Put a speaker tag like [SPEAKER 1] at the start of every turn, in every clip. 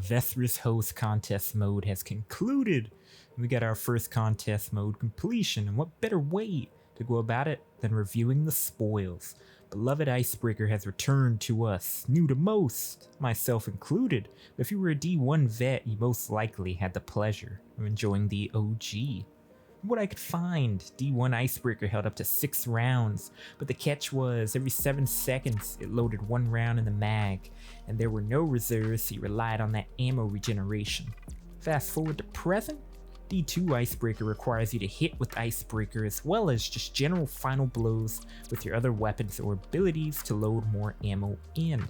[SPEAKER 1] Vesper's host contest mode has concluded. We got our first contest mode completion, and what better way to go about it than reviewing the spoils? Beloved Icebreaker has returned to us, new to most, myself included. But if you were a D1 vet, you most likely had the pleasure of enjoying the OG. What I could find, D1 Icebreaker held up to 6 rounds, but the catch was every 7 seconds it loaded 1 round in the mag, and there were no reserves, so you relied on that ammo regeneration. Fast forward to present, D2 Icebreaker requires you to hit with Icebreaker as well as just general final blows with your other weapons or abilities to load more ammo in.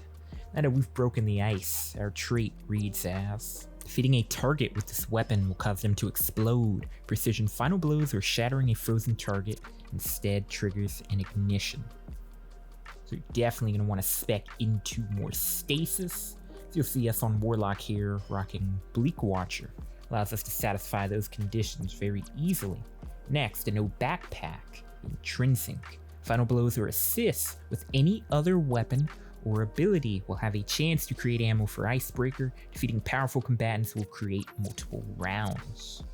[SPEAKER 1] Now that we've broken the ice, our trait reads as: defeating a target with this weapon will cause them to explode. Precision final blows or shattering a frozen target instead triggers an ignition. So you're definitely going to want to spec into more stasis. So you'll see us on Warlock here rocking Bleak Watcher. Allows us to satisfy those conditions very easily. Next, a no backpack, intrinsic. Final blows or assists with any other weapon or ability will have a chance to create ammo for Icebreaker. Defeating powerful combatants will create multiple rounds.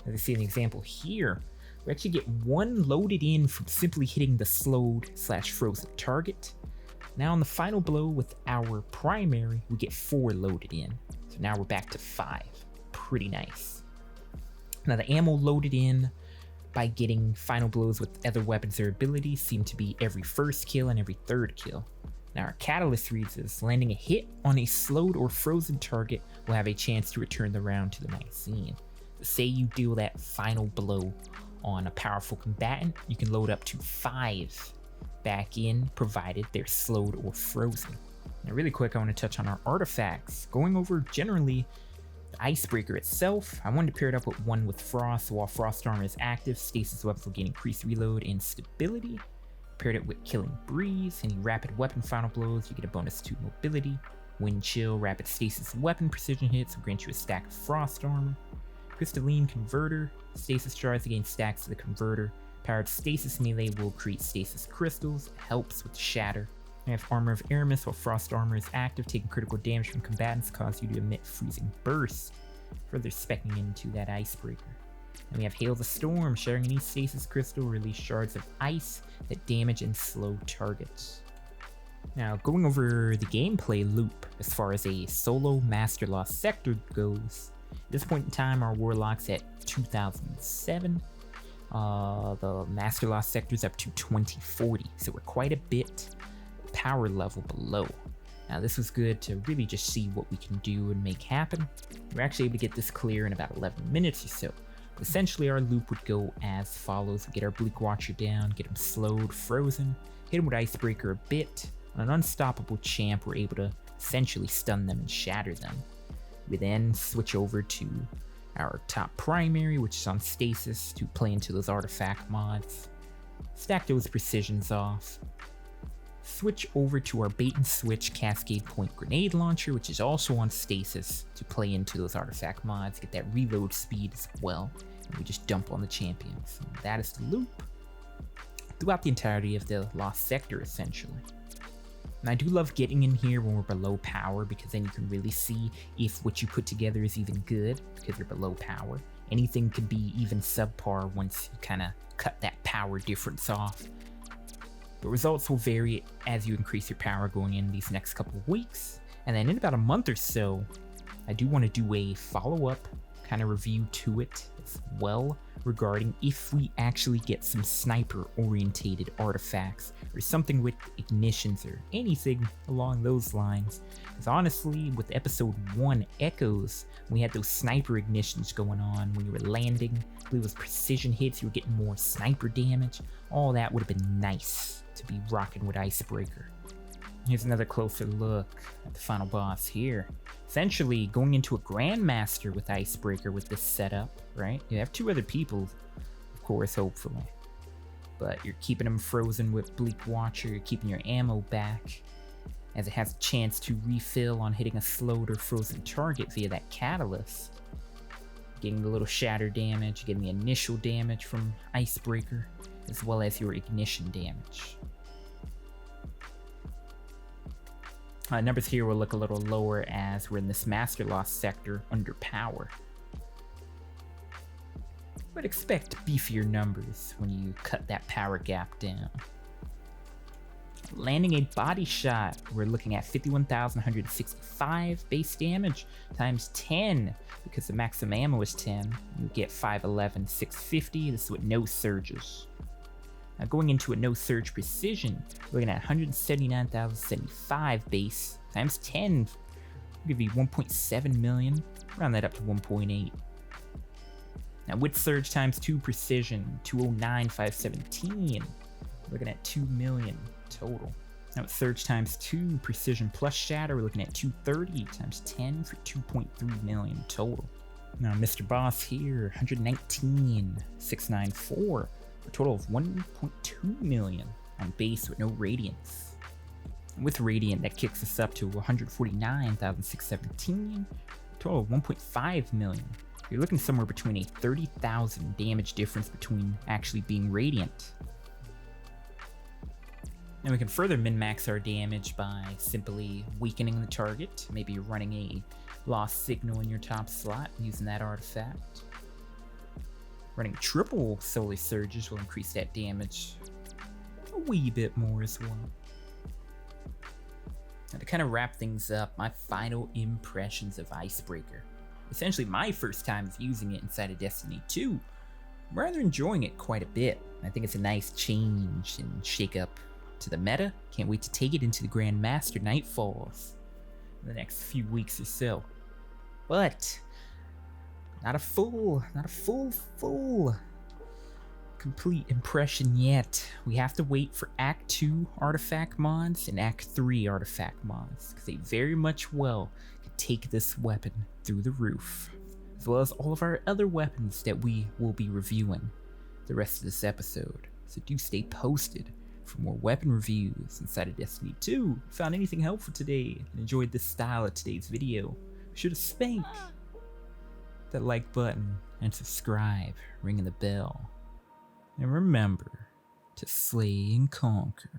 [SPEAKER 1] As I see an example here, we actually get 1 loaded in from simply hitting the slowed/frozen target. Now on the final blow with our primary, we get 4 loaded in. So now we're back to 5. Pretty nice. Now the ammo loaded in by getting final blows with other weapons or abilities seem to be every first kill and every third kill. Now our catalyst reads as: landing a hit on a slowed or frozen target will have a chance to return the round to the magazine. So say you deal that final blow on a powerful combatant, you can load up to 5 back in, provided they're slowed or frozen. Now really quick, I want to touch on our artifacts. Going over generally the Icebreaker itself, I wanted to pair it up with one with Frost, so while Frost Armor is active, stasis weapons will gain increased reload and stability. Paired it with Killing Breeze, any rapid weapon final blows, you get a bonus to mobility. Wind Chill, rapid stasis weapon precision hits will grant you a stack of Frost Armor. Crystalline Converter, stasis shards gain stacks to the converter. Powered stasis melee will create stasis crystals, helps with shatter. I have Armor of Aramis, while Frost Armor is active, taking critical damage from combatants cause you to emit Freezing Burst, further speccing into that Icebreaker. And we have Hail the Storm, sharing any stasis crystal, release shards of ice that damage and slow targets. Now, going over the gameplay loop, as far as a solo Master Lost Sector goes, at this point in time, our Warlock's at 2007. The Master Lost Sector's up to 2040, so we're quite a bit power level below. Now this was good to really just see what we can do and make happen. We're actually able to get this clear in about 11 minutes or so. But essentially our loop would go as follows. We get our Bleak Watcher down, get him slowed, frozen, hit him with Icebreaker a bit. On an unstoppable champ, we're able to essentially stun them and shatter them. We then switch over to our top primary, which is on stasis, to play into those artifact mods. Stack those precisions off. Switch over to our bait and switch Cascade Point Grenade Launcher, which is also on stasis, to play into those artifact mods, get that reload speed as well, and we just dump on the champions. And that is the loop throughout the entirety of the Lost Sector, essentially. And I do love getting in here when we're below power, because then you can really see if what you put together is even good, because you're below power. Anything can be even subpar once you kind of cut that power difference off. The results will vary as you increase your power going in these next couple of weeks. And then in about a month or so, I do want to do a follow-up kind of review to it as well, regarding if we actually get some sniper-orientated artifacts or something with ignitions or anything along those lines. Because honestly, with episode 1 Echoes, we had those sniper ignitions going on when you were landing. I believe it was precision hits, you were getting more sniper damage. All that would have been nice to be rocking with Icebreaker. Here's another closer look at the final boss here. Essentially, going into a Grandmaster with Icebreaker with this setup, right? You have 2 other people, of course, hopefully. But you're keeping them frozen with Bleak Watcher, you're keeping your ammo back, as it has a chance to refill on hitting a slowed or frozen target via that catalyst. Getting the little shatter damage, getting the initial damage from Icebreaker, as well as your ignition damage. Numbers here will look a little lower as we're in this Master Loss sector under power. But expect beefier numbers when you cut that power gap down. Landing a body shot, we're looking at 51,165 base damage times 10, because the maximum ammo is 10. You get 511, 650. This is with no surges. Now going into a no surge precision, we're looking at 179,075 base times 10. We'll give you 1.7 million. Round that up to 1.8. Now with surge times 2 precision, 209,517. We're looking at 2 million total. Now with surge times 2 precision plus shatter, we're looking at 230 times 10 for 2.3 million total. Now Mr. Boss here, 119,694, a total of 1.2 million on base with no radiance. And with radiant, that kicks us up to 149,617, a total of 1.5 million. You're looking somewhere between a 30,000 damage difference between actually being radiant. And we can further min-max our damage by simply weakening the target, maybe running a lost signal in your top slot using that artifact. Running triple solar surges will increase that damage a wee bit more as well. Now to kind of wrap things up, my final impressions of Icebreaker. Essentially my first time of using it inside of Destiny 2. I'm rather enjoying it quite a bit. I think it's a nice change and shake up to the meta. Can't wait to take it into the Grandmaster Nightfalls in the next few weeks or so. But not a full complete impression yet. We have to wait for Act 2 artifact mods and Act 3 artifact mods, because they very much well could take this weapon through the roof, as well as all of our other weapons that we will be reviewing the rest of this episode. So do stay posted for more weapon reviews inside of Destiny 2. If you found anything helpful today and enjoyed this style of today's video, be sure to spank that like button and subscribe, ringing the bell. And remember to slay and conquer.